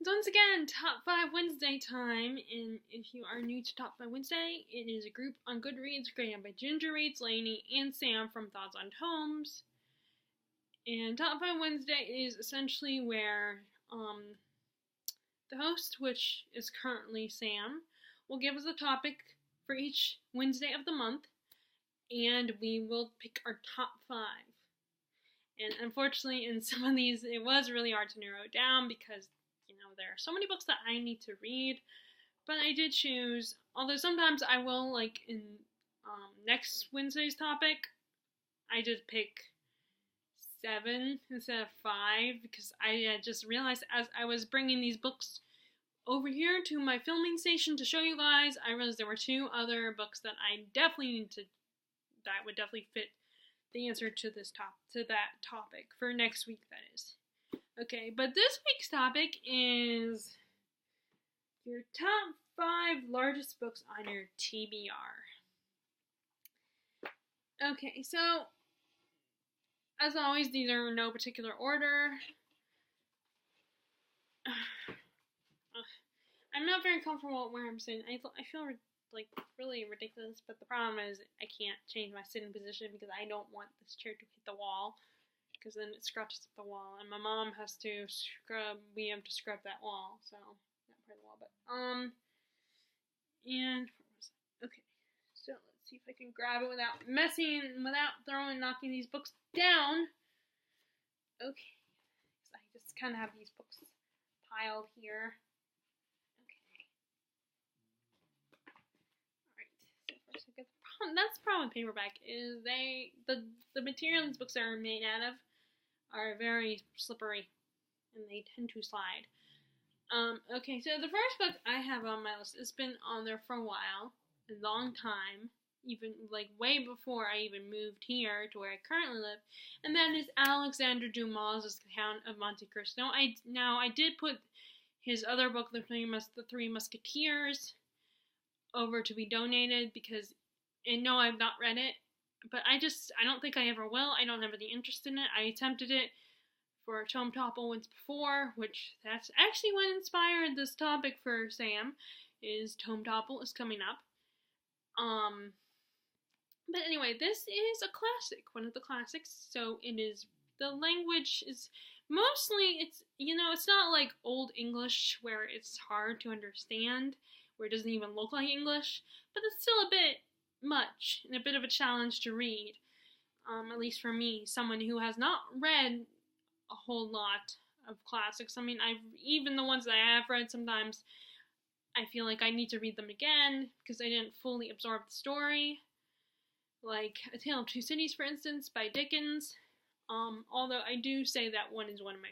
So once again, Top 5 Wednesday time, and if you are new to Top 5 Wednesday, it is a group on Goodreads created by Ginger Reads, Lainey, and Sam from Thoughts on Tomes. And Top 5 Wednesday is essentially where the host, which is currently Sam, will give us a topic for each Wednesday of the month, and we will pick our top 5. And unfortunately, in some of these, it was really hard to narrow it down because there are so many books that I need to read, but I did choose, although sometimes I will, like in next Wednesday's topic, I did pick 7 instead of 5, because I just realized as I was bringing these books over here to my filming station to show you guys, I realized there were 2 other books that I definitely need to, that would definitely fit the answer to that topic, for next week, that is. Okay, but this week's topic is your top 5 largest books on your TBR. Okay, so as always, these are in no particular order. I'm not very comfortable where I'm sitting. I feel like really ridiculous, but the problem is I can't change my sitting position because I don't want this chair to hit the wall, because then it scratches at the wall, and my mom has to scrub, we have to scrub that wall, so, not part of the wall, but, and, okay, so let's see if I can grab it without knocking these books down. Okay, so I just kind of have these books piled here. Okay. Alright, so first I get that's the problem with paperback, is the material these books are made out of are very slippery, and they tend to slide. Okay, so the first book I have on my list, it's been on there for a while, a long time, even like way before I even moved here to where I currently live, and that is Alexander Dumas' The Count of Monte Cristo. I did put his other book, The Three Musketeers, over to be donated because, and no, I've not read it, but I don't think I ever will. I don't have any interest in it. I attempted it for Tome Topple once before, which that's actually what inspired this topic for Sam, is Tome Topple is coming up. But anyway, this is a classic, one of the classics, so it is, the language is mostly, it's not like Old English where it's hard to understand, where it doesn't even look like English, but it's still a bit much and a bit of a challenge to read, at least for me, someone who has not read a whole lot of classics. I mean, even the ones that I have read, sometimes I feel like I need to read them again because I didn't fully absorb the story, like A Tale of Two Cities, for instance, by Dickens. Although I do say that one is one of my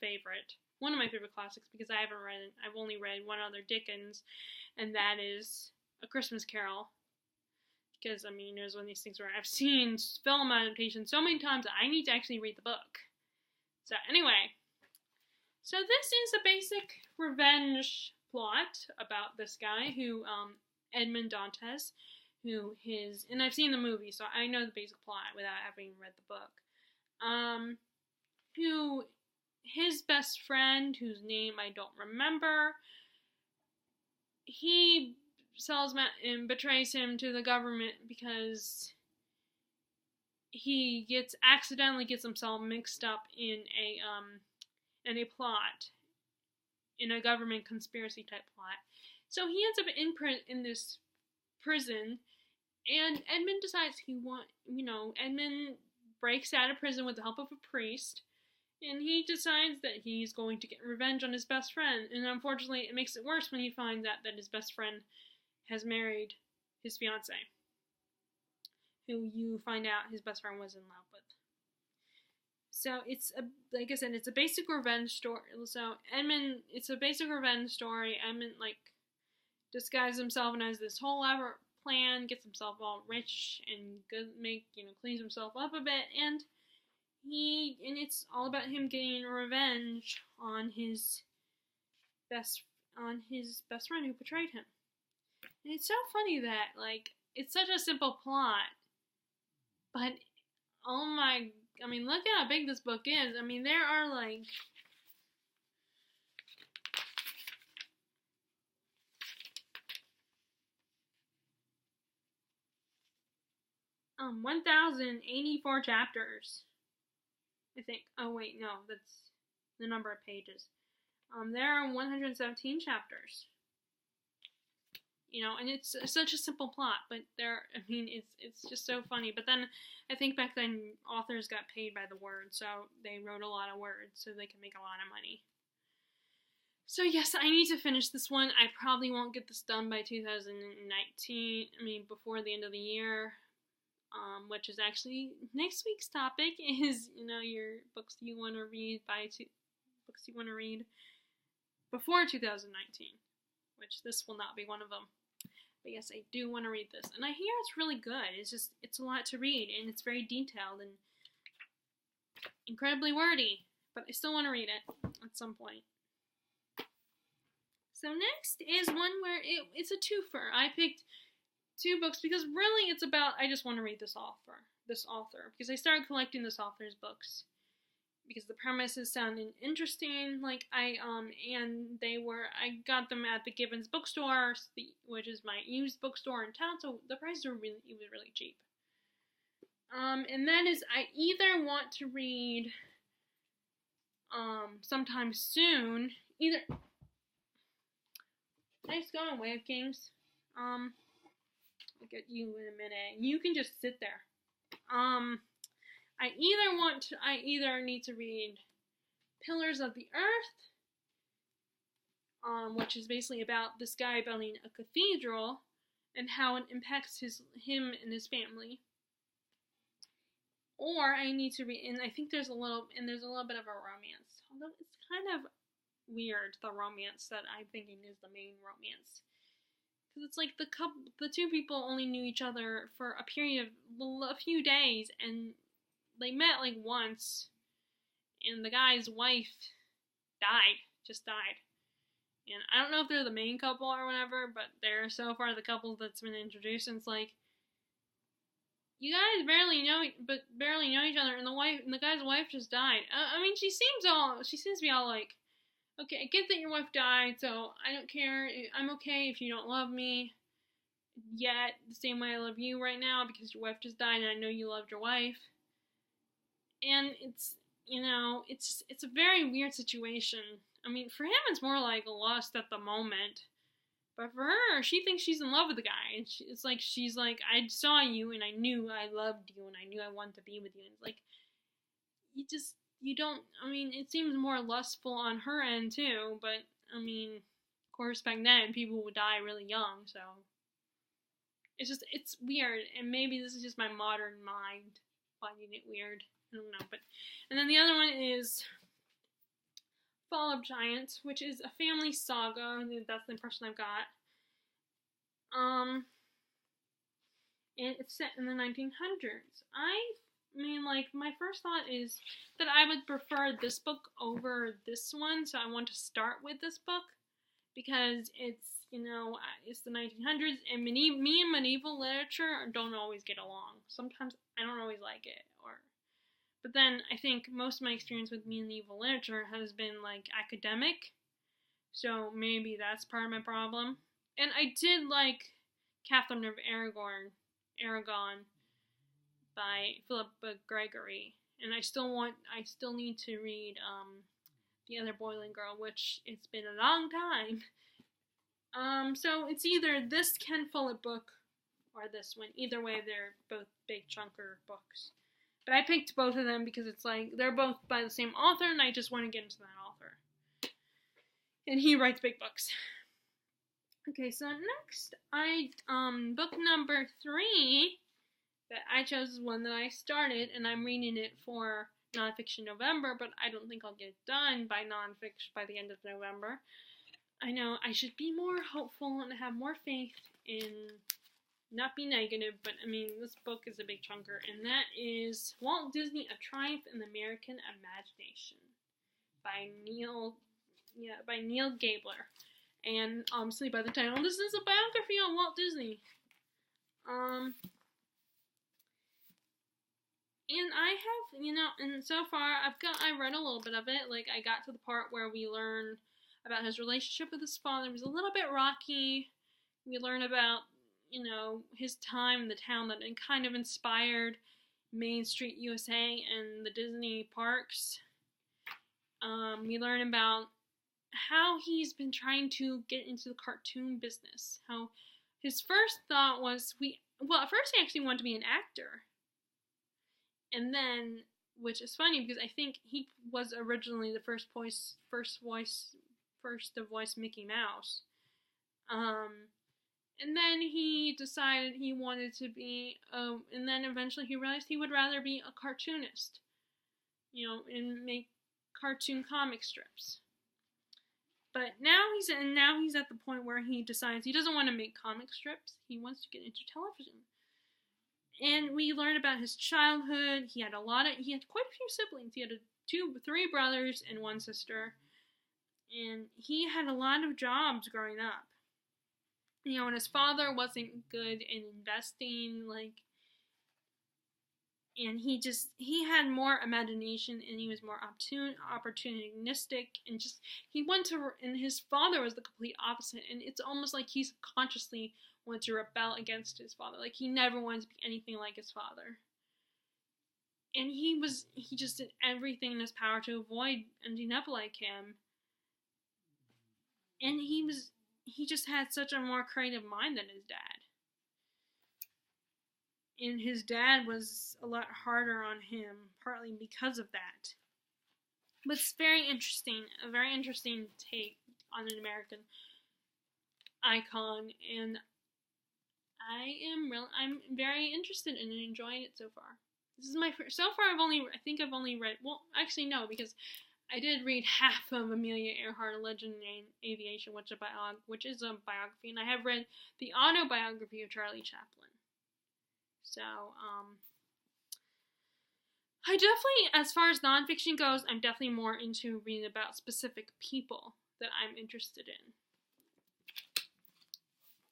favorite classics, because I've only read one other Dickens, and that is A Christmas Carol. Because, I mean, there's one of these things where I've seen film adaptations so many times that I need to actually read the book. So, anyway. So, this is a basic revenge plot about this guy who, Edmond Dantes, and I've seen the movie, so I know the basic plot without having read the book. Who, his best friend, whose name I don't remember, he sells and betrays him to the government because he accidentally gets himself mixed up in a plot, in a government conspiracy type plot. So he ends up in this prison, and Edmund decides Edmund breaks out of prison with the help of a priest, and he decides that he's going to get revenge on his best friend, and unfortunately it makes it worse when he finds out that his best friend has married his fiancée, who you find out his best friend was in love with. So it's like I said, it's a basic revenge story. So it's a basic revenge story. Edmund disguises himself and has this whole elaborate plan, gets himself all rich and cleans himself up a bit, and it's all about him getting revenge on his best friend who betrayed him. And it's so funny that, it's such a simple plot, but, look at how big this book is. I mean, there are, 1,084 chapters, I think. Oh wait, no, that's the number of pages. There are 117 chapters. And it's such a simple plot, but it's just so funny. But then I think back then authors got paid by the word, so they wrote a lot of words so they could make a lot of money. So yes, I need to finish this one. I probably won't get this done by 2019. Before the end of the year, which is actually next week's topic is your books you want to read books you want to read before 2019, which this will not be one of them. But yes, I do want to read this, and I hear it's really good. It's a lot to read, and it's very detailed and incredibly wordy. But I still want to read it at some point. So next is one where it's a twofer. I picked two books because really it's about I just want to read this author because I started collecting this author's books because the premises sounded interesting. I got them at the Gibbons bookstore, which is my used bookstore in town. So the prices were really cheap. And that is I either want to read sometime soon either. Nice going, Wave Kings. I'll get you in a minute. You can just sit there. I either need to read Pillars of the Earth, which is basically about this guy building a cathedral and how it impacts him and his family. Or I need to read, and I think there's a little bit of a romance, although it's kind of weird, the romance that I'm thinking is the main romance, because it's like the two people only knew each other for a period of a few days, and they met once, and the guy's wife just died, and I don't know if they're the main couple or whatever, but they're so far the couple that's been introduced, and it's like you guys barely know each other, and the guy's wife just died. She seems to be all like, okay, I get that your wife died, so I don't care. I'm okay if you don't love me yet the same way I love you right now because your wife just died and I know you loved your wife. And it's a very weird situation. For him, it's more like lust at the moment. But for her, she thinks she's in love with the guy. And she's like, I saw you and I knew I loved you and I knew I wanted to be with you. And it's like, you don't, it seems more lustful on her end too, but, of course back then people would die really young, so it's weird, and maybe this is just my modern mind finding it weird, I don't know, and then the other one is Fall of Giants, which is a family saga, that's the impression I've got, and it's set in the 1900s. My first thought is that I would prefer this book over this one, so I want to start with this book, because it's the 1900s, and me and medieval literature don't always get along. Sometimes I don't always like it, but then I think most of my experience with medieval literature has been, academic, so maybe that's part of my problem. And I did like Catherine of Aragon, by Philippa Gregory, and I still need to read The Other Boiling Girl, which it's been a long time. So it's either this Ken Follett book or this one. Either way, they're both big chunker books. But I picked both of them because it's they're both by the same author, and I just want to get into that author. And he writes big books. Okay, so next, book number 3 that I chose is one that I started, and I'm reading it for Nonfiction November, but I don't think I'll get it done by nonfiction by the end of November. I know I should be more hopeful and have more faith in not be negative, but this book is a big chunker, and that is Walt Disney: A Triumph in the American Imagination by Neil Gabler. And obviously by the title, this is a biography on Walt Disney. And I have, and so far I read a little bit of it. I got to the part where we learn about his relationship with his father. It was a little bit rocky. We learn about his time in the town that kind of inspired Main Street USA and the Disney parks. We learn about how he's been trying to get into the cartoon business. How his first thought was at first he actually wanted to be an actor. And then, which is funny because I think he was originally the first to voice Mickey Mouse. And then he decided he wanted to be, and then eventually he realized he would rather be a cartoonist, and make cartoon comic strips. But now he's at the point where he decides he doesn't want to make comic strips. He wants to get into television. And we learn about his childhood. He had quite a few siblings. He had 3 brothers and 1 sister. And he had a lot of jobs growing up. And his father wasn't good in investing, and he had more imagination, and he was more opportunistic, and and his father was the complete opposite, and it's almost like he subconsciously wanted to rebel against his father. Like, he never wanted to be anything like his father. And he just did everything in his power to avoid ending up like him. And he just had such a more creative mind than his dad. And his dad was a lot harder on him, partly because of that. But it's very interesting, a very interesting take on an American icon, and I'm very interested in enjoying it so far. This is my first, so far I think I've only read, well, actually no, because I did read half of Amelia Earhart, A Legend in Aviation, which is a biography, and I have read the autobiography of Charlie Chaplin. So, I definitely, as far as nonfiction goes, I'm definitely more into reading about specific people that I'm interested in.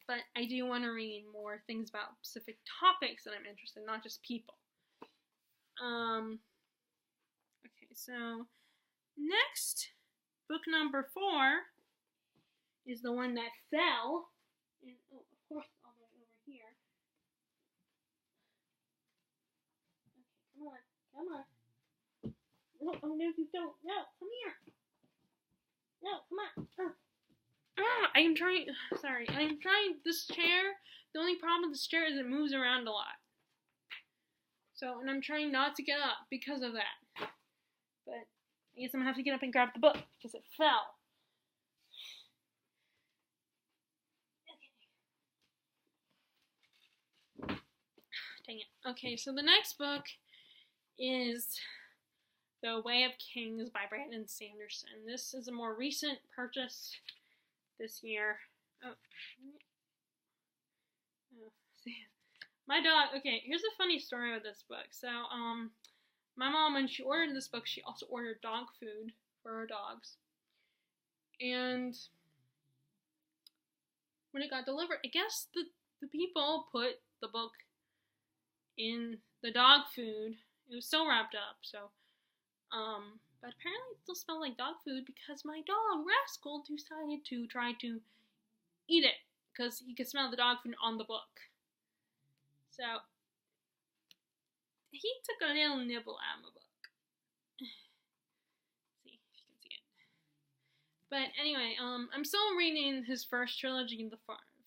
But I do want to read more things about specific topics that I'm interested in, not just people. Okay, so next, book number 4 is the one that fell. And, of course, I'll go over here. Okay, come on. No, oh, no, you don't. No, come here. No, come on. I'm trying, this chair, the only problem with this chair is it moves around a lot. So, and I'm trying not to get up because of that. But I guess I'm going to have to get up and grab the book because it fell. Okay. Dang it. Okay, so the next book is The Way of Kings by Brandon Sanderson. This is a more recent purchase this year. See. My dog, okay, here's a funny story with this book. So, my mom, when she ordered this book, she also ordered dog food for her dogs. And when it got delivered, I guess the people put the book in the dog food. It was still wrapped up, so, but apparently it still smelled like dog food because my dog, Rascal, decided to try to eat it because he could smell the dog food on the book. So, he took a little nibble out of my book. See if you can see it. But anyway, I'm still reading his first trilogy, the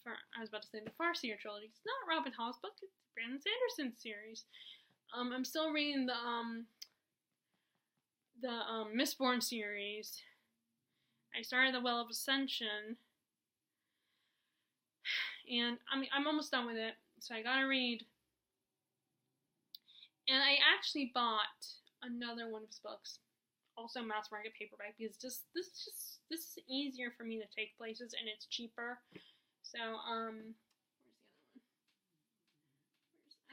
Farseer trilogy. It's not Robin Hall's book, it's Brandon Sanderson's series. I'm still reading the Mistborn series. I started The Well of Ascension. And I'm almost done with it. So I gotta read. And I actually bought another one of his books, also mass market paperback, because this is easier for me to take places and it's cheaper. So where's the other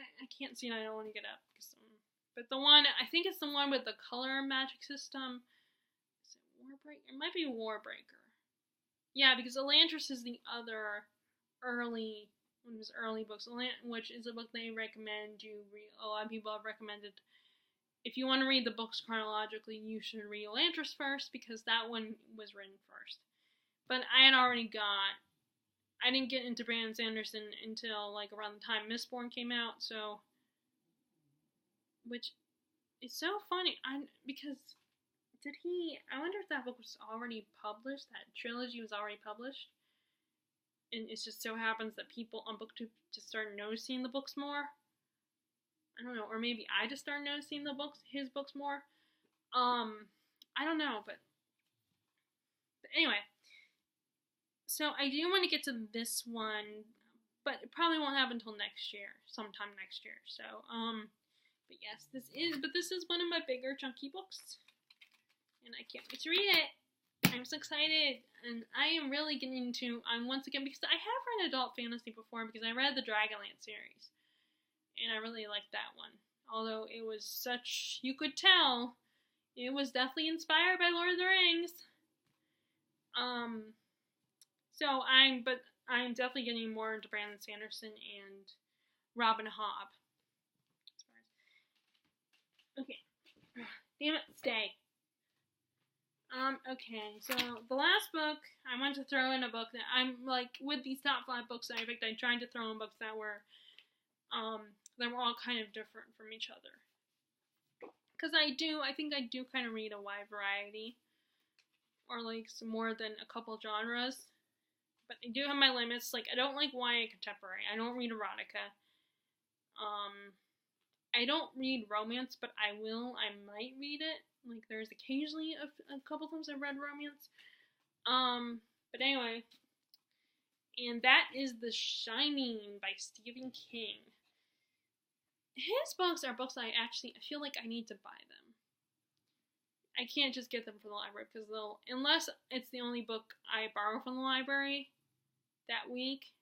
one? I can't see it. I don't want to get up. But the one, I think it's the one with the color magic system. Is it Warbreaker? It might be Warbreaker. Yeah, because Elantris is the other one of his early books, which is a book they recommend you read. A lot of people have recommended, if you want to read the books chronologically, you should read Elantris first, because that one was written first. But I I didn't get into Brandon Sanderson until like around the time Mistborn came out, so which is so funny. Because I wonder if that book was already published, that trilogy was already published. And it just so happens that people on BookTube just started noticing the books more. I don't know, or maybe I just started noticing his books more. I don't know, but anyway. So I do want to get to this one, but it probably won't happen until next year, sometime next year. So, but yes, this is one of my bigger chunky books, and I can't wait to read it. I'm so excited, and I am really getting into, once again, because I have read adult fantasy before, because I read the Dragonlance series, and I really liked that one. Although it was such, you could tell, it was definitely inspired by Lord of the Rings. So I'm definitely getting more into Brandon Sanderson and Robin Hobb. Okay. Damn it, stay. Okay, so the last book, I wanted to throw in a book that I'm, like, with these top 5 books that I picked, I tried to throw in books that were all kind of different from each other. Because I think I do kind of read a wide variety, or, like, some more than a couple genres. But I do have my limits. Like, I don't like YA contemporary. I don't read erotica. I don't read romance, but I might read it. Like, there's occasionally a couple times I've read romance. But anyway. And that is The Shining by Stephen King. His books are books I feel like I need to buy them. I can't just get them from the library, because unless it's the only book I borrow from the library that week,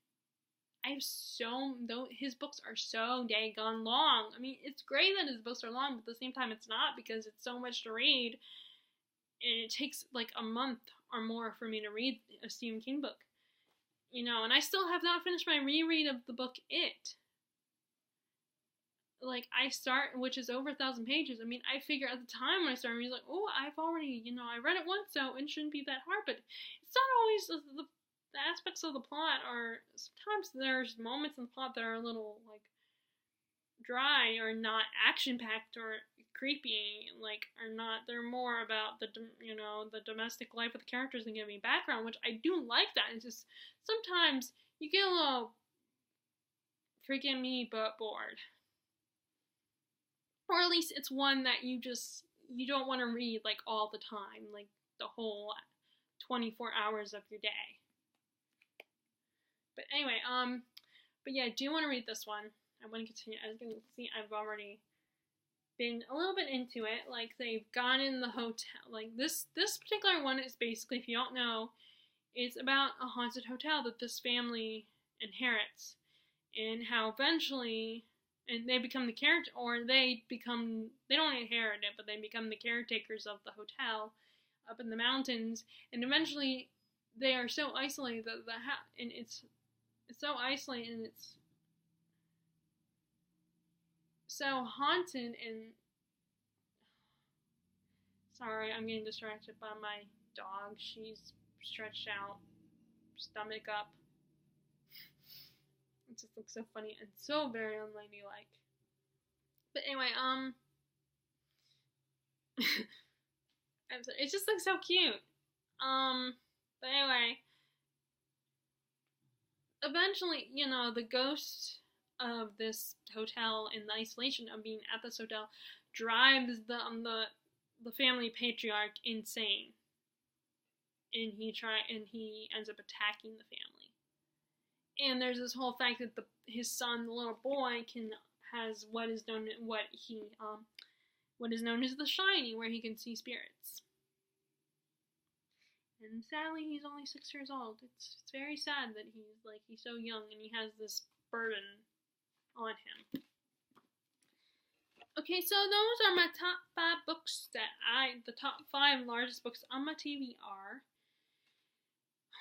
his books are so daggone long. I mean, it's great that his books are long, but at the same time it's not, because it's so much to read, and it takes like a month or more for me to read a Stephen King book. And I still have not finished my reread of the book It. Like, which is over 1,000 pages. I mean, I figure at the time when I started reading, like, oh, I've already, I read it once, so it shouldn't be that hard, but it's not always the aspects of the plot are, sometimes there's moments in the plot that are a little, like, dry, or not action-packed, or creepy, like, they're more about the domestic life of the characters and giving background, which I do like that. It's just, sometimes you get a little, forgive me, but bored. Or at least it's one that you don't want to read, like, all the time, like, the whole 24 hours of your day. But anyway, but yeah, I do want to read this one. I want to continue. As you can see, I've already been a little bit into it. Like, they've gone in the hotel. Like, this particular one is basically, if you don't know, it's about a haunted hotel that this family inherits, and how eventually, and they become the they don't inherit it, but they become the caretakers of the hotel up in the mountains, and eventually they are so isolated that and it's so isolated, and it's so haunted, and sorry, I'm getting distracted by my dog. She's stretched out, stomach up. It just looks so funny and so very unladylike. But anyway, I'm sorry, it just looks so cute. But anyway, eventually, the ghost of this hotel and the isolation of being at this hotel drives the family patriarch insane, and he ends up attacking the family. And there's this whole fact that his son, the little boy, has what is known as the Shining, where he can see spirits. And sadly, he's only 6 years old. It's very sad that he's so young and he has this burden on him. Okay, so those are my top 5 books the top 5 largest books on my TBR.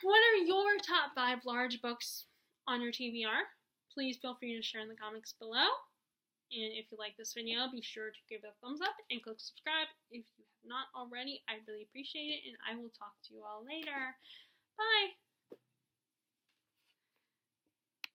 What are your top 5 large books on your TBR? Please feel free to share in the comments below. And if you like this video, be sure to give it a thumbs up and click subscribe if you have not already. I really appreciate it, and I will talk to you all later. Bye!